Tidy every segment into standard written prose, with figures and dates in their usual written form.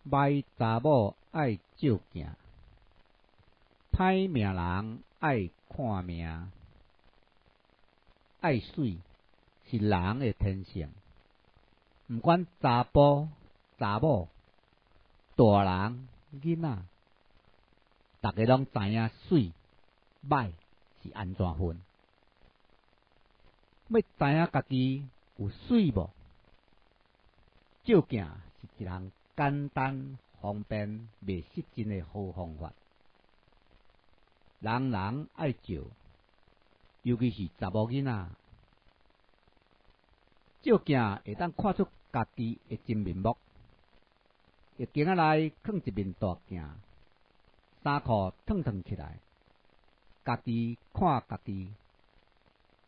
歹查某爱照镜，歹命人爱看命。爱水是人的天性，毋管查甫、查某、大人、囡仔，大家拢知影水、歹是安怎分。要知影家己有水无？照镜是一项简单、方便、袂失真的好方法。人人爱照，尤其是查某囡仔。照镜会当看出家己的真面目。会镜仔内放一面大镜，衫裤脱起来，家己看家己，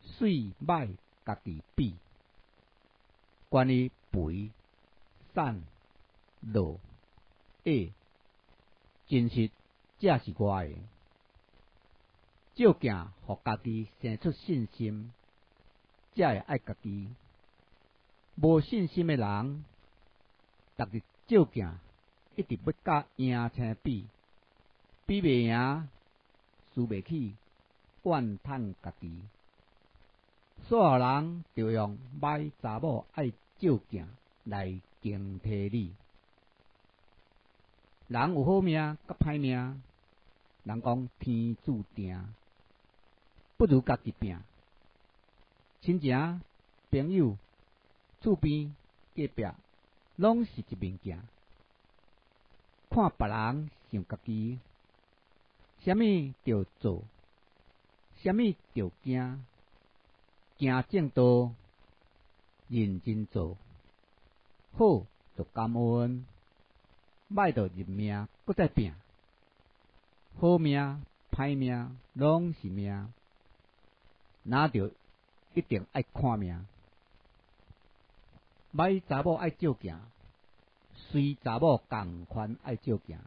水歹家己比。关于肥、瘦、老、矮，真实才是我的。照镜，互家己生出信心，才会爱家己。无信心的人，逐日照镜，一直要甲赢青比，比袂赢，输袂起，怨叹家己。所有人就用歹查某爱照镜来警惕你。人有好命甲歹命，人讲天注定，不如家己拼。亲情、朋友、厝边、隔壁，拢是一面镜。看别人想家己，啥物着做，啥物着惊，行正道，认真做，好就感恩，歹就认命，搁再拼。好命、歹命拢是命，那着一定爱看命。歹查某爱照镜，随查某共款爱照镜。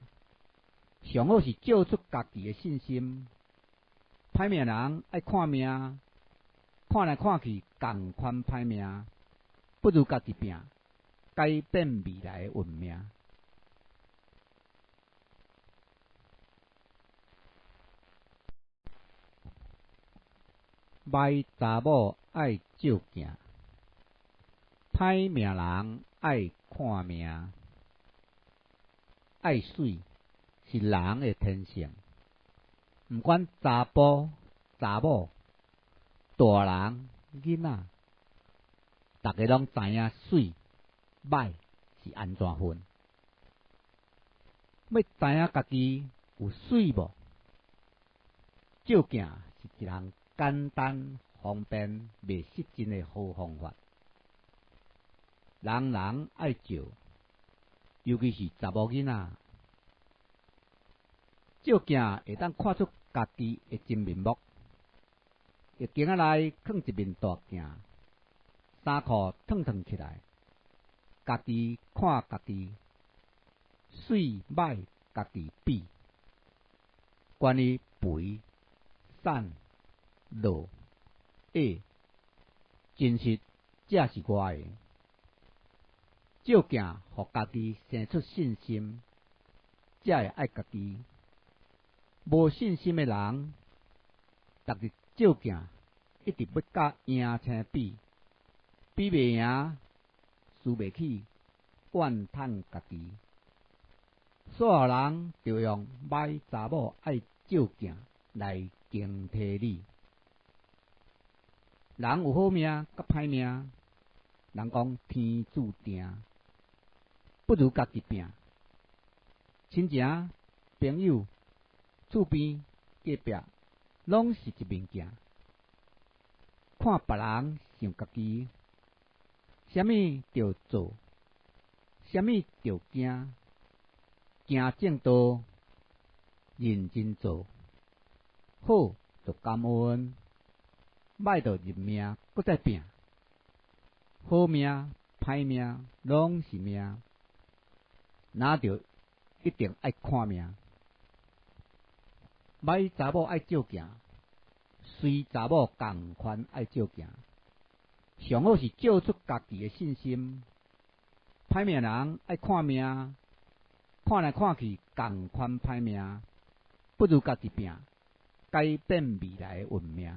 上好是照出家己的信心。歹命人爱看命，看来看去共款歹命，不如家己拼，改变未来的运命。歹查某爱照镜，歹命人爱看命。爱水是人的天性，毋管查甫、查某、大人、囡仔，大家拢知影水、歹是安怎分。要知影家己有水无？照镜是一项简单、方便、袂失真的好方法。人人爱照，尤其是查某囡仔。照镜会当看出家己的真面目。会镜仔内放一面大镜，衫裤脱起来，家己看家己，水歹家己比。关于肥、瘦、老、矮，真实才是我的。照镜，互家己生出信心，才会爱家己。无信心的人，逐日照镜，一直要甲赢青比，比袂赢，输袂起，怨叹家己。所有人就用歹查某爱照镜来警惕你。人有好命甲歹命，人讲天注定，不如家己拼。亲情、朋友、厝边、隔壁，拢是一面镜。看别人想家己，啥物着做，啥物着惊，行正道，认真做，好就感恩，歹就认命，搁再拼。好命、歹命拢是命，那着一定爱看命。歹查某爱照镜，随查某共款爱照镜。上好是照出家己的信心。歹命人爱看命，看来看去共款歹命，不如家己拼，改变未来的运命。